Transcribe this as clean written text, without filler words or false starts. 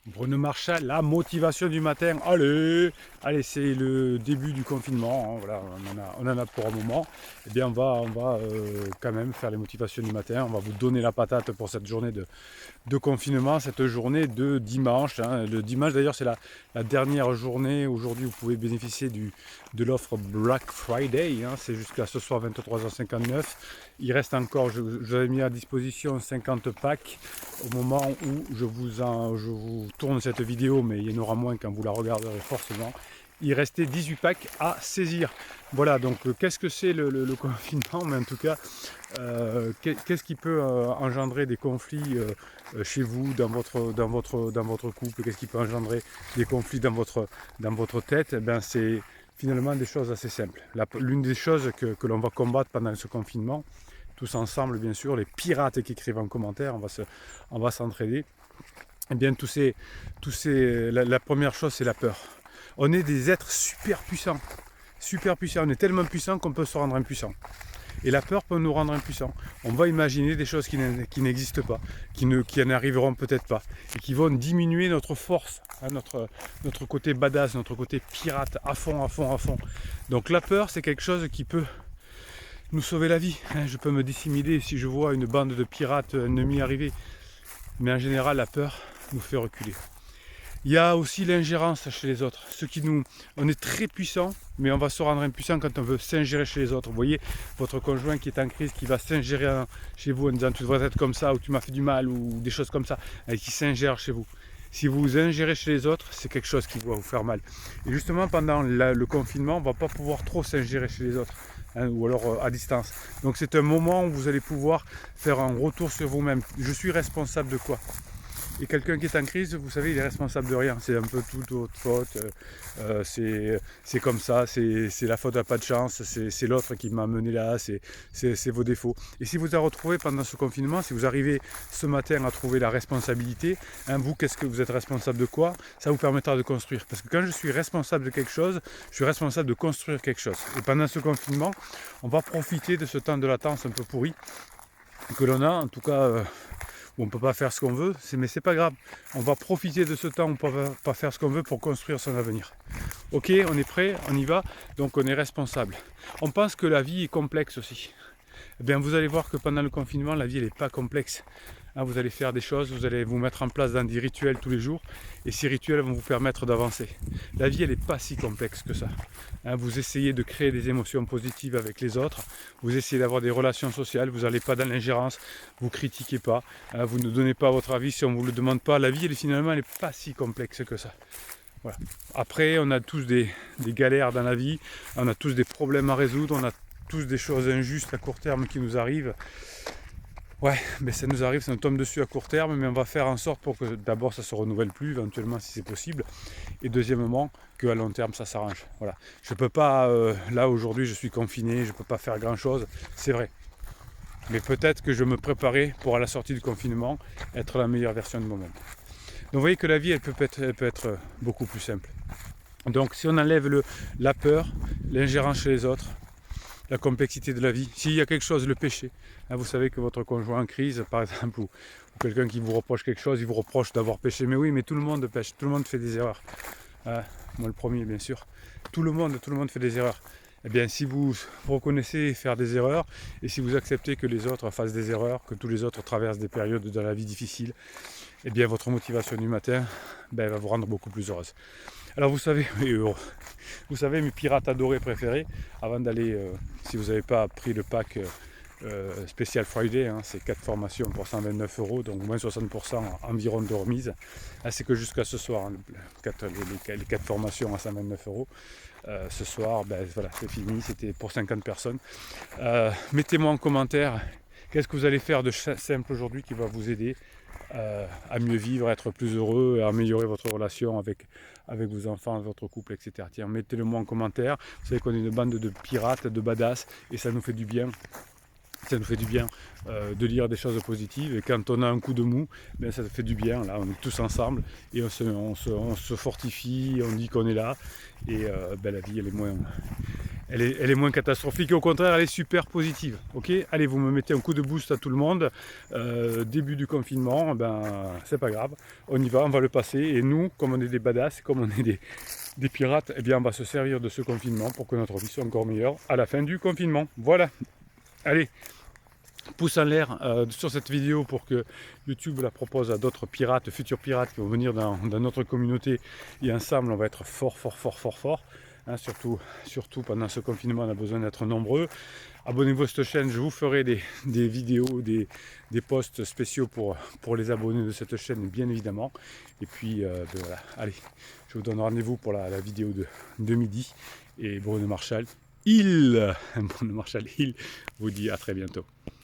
Bruno Marchal, la motivation du matin. Allez, c'est le début du confinement. Hein, voilà, on en a pour un moment. Eh bien, on va quand même faire les motivations du matin. On va vous donner la patate pour cette journée de confinement, cette journée de dimanche. Hein. Le dimanche, d'ailleurs, c'est la dernière journée. Aujourd'hui, vous pouvez bénéficier de l'offre Black Friday. Hein. C'est jusqu'à ce soir 23h59. Il reste encore, je vous avais mis à disposition 50 packs au moment où je vous tourne cette vidéo, mais il y en aura moins quand vous la regarderez forcément. Il restait 18 packs à saisir. Voilà, donc qu'est-ce que c'est le confinement, mais en tout cas, qu'est-ce qui peut engendrer des conflits chez vous, dans votre couple, qu'est-ce qui peut engendrer des conflits dans votre tête? Eh bien, c'est finalement des choses assez simples. L'une des choses que l'on va combattre pendant ce confinement, tous ensemble bien sûr, les pirates qui écrivent en commentaire, on va s'entraider. Eh bien, la première chose, c'est la peur. On est des êtres super puissants. Super puissants. On est tellement puissants qu'on peut se rendre impuissant. Et la peur peut nous rendre impuissants. On va imaginer des choses qui n'existent pas, qui n'arriveront peut-être pas, et qui vont diminuer notre force, hein, notre côté badass, notre côté pirate, à fond, à fond, à fond. Donc la peur, c'est quelque chose qui peut nous sauver la vie. Hein. Je peux me dissimuler si je vois une bande de pirates ennemis arriver. Mais en général, la peur nous fait reculer. Il y a aussi l'ingérence chez les autres. On est très puissant, mais on va se rendre impuissant quand on veut s'ingérer chez les autres. Vous voyez, votre conjoint qui est en crise, qui va s'ingérer chez vous en disant tu devrais être comme ça, ou tu m'as fait du mal, ou des choses comme ça, et qui s'ingère chez vous. Si vous vous ingérez chez les autres, c'est quelque chose qui va vous faire mal. Et justement, pendant le confinement, on ne va pas pouvoir trop s'ingérer chez les autres, hein, ou alors à distance. Donc c'est un moment où vous allez pouvoir faire un retour sur vous-même. Je suis responsable de quoi? Et quelqu'un qui est en crise, vous savez, il est responsable de rien. C'est un peu toute votre faute. C'est comme ça. C'est la faute à pas de chance. C'est l'autre qui m'a mené là. C'est vos défauts. Et si vous avez retrouvé pendant ce confinement, si vous arrivez ce matin à trouver la responsabilité, hein, vous, qu'est-ce que vous êtes responsable de quoi? Ça vous permettra de construire. Parce que quand je suis responsable de quelque chose, je suis responsable de construire quelque chose. Et pendant ce confinement, on va profiter de ce temps de latence un peu pourri que l'on a, en tout cas. On ne peut pas faire ce qu'on veut, mais c'est pas grave. On va profiter de ce temps où on ne peut pas faire ce qu'on veut pour construire son avenir. Ok, on est prêt, on y va, donc on est responsable. On pense que la vie est complexe aussi. Eh bien, vous allez voir que pendant le confinement, la vie n'est pas complexe. Hein, vous allez faire des choses, vous allez vous mettre en place dans des rituels tous les jours, et ces rituels vont vous permettre d'avancer. La vie, elle n'est pas si complexe que ça. Hein, vous essayez de créer des émotions positives avec les autres, vous essayez d'avoir des relations sociales, vous n'allez pas dans l'ingérence, vous ne critiquez pas, hein, vous ne donnez pas votre avis si on ne vous le demande pas. La vie, finalement, elle n'est pas si complexe que ça. Voilà. Après, on a tous des galères dans la vie, on a tous des problèmes à résoudre, on a tous des choses injustes à court terme qui nous arrivent. Ouais, mais ça nous arrive, ça nous tombe dessus à court terme, mais on va faire en sorte pour que d'abord ça se renouvelle plus, éventuellement si c'est possible, et deuxièmement qu'à long terme ça s'arrange. Voilà. Je peux pas, là aujourd'hui je suis confiné, je peux pas faire grand chose, c'est vrai. Mais peut-être que je me préparais pour à la sortie du confinement être la meilleure version de moi-même. Donc vous voyez que la vie elle peut être beaucoup plus simple. Donc si on enlève la peur, l'ingérence chez les autres, la complexité de la vie. S'il y a quelque chose, le péché. Hein, vous savez que votre conjoint en crise, par exemple, ou quelqu'un qui vous reproche quelque chose, il vous reproche d'avoir péché. Mais oui, mais tout le monde pêche, tout le monde fait des erreurs. Hein, moi le premier, bien sûr. Tout le monde fait des erreurs. Eh bien, si vous reconnaissez faire des erreurs, et si vous acceptez que les autres fassent des erreurs, que tous les autres traversent des périodes de la vie difficiles, eh bien, votre motivation du matin va vous rendre beaucoup plus heureuse. Alors vous savez mes pirates adorés préférés, avant d'aller, si vous n'avez pas pris le pack Special Friday, hein, c'est 4 formations pour 129 €, donc moins 60% environ de remise. Là, c'est que jusqu'à ce soir, hein, les 4 formations à 129 €. Ce soir, voilà, c'est fini, c'était pour 50 personnes. Mettez-moi en commentaire qu'est-ce que vous allez faire de simple aujourd'hui qui va vous aider à mieux vivre, à être plus heureux, à améliorer votre relation avec vos enfants, votre couple, etc. Tiens, mettez-le moi en commentaire. Vous savez qu'on est une bande de pirates, de badass, et ça nous fait du bien. Ça nous fait du bien de lire des choses positives. Et quand on a un coup de mou, ça fait du bien. Là, on est tous ensemble et on se fortifie, on dit qu'on est là. Et la vie, elle est moins catastrophique. Au contraire, elle est super positive. Ok, allez, vous me mettez un coup de boost à tout le monde. Début du confinement, ben c'est pas grave. On y va, on va le passer. Et nous, comme on est des badass, comme on est des pirates, eh bien on va se servir de ce confinement pour que notre vie soit encore meilleure à la fin du confinement. Voilà. Allez, pouce en l'air sur cette vidéo pour que YouTube la propose à d'autres pirates, futurs pirates qui vont venir dans notre communauté, et ensemble on va être fort. Hein, surtout pendant ce confinement, on a besoin d'être nombreux. Abonnez-vous à cette chaîne, je vous ferai des vidéos, des posts spéciaux pour les abonnés de cette chaîne, bien évidemment. Et puis ben voilà, allez, je vous donne rendez-vous pour la vidéo de midi. Et Bruno Marshall Hill vous dit à très bientôt.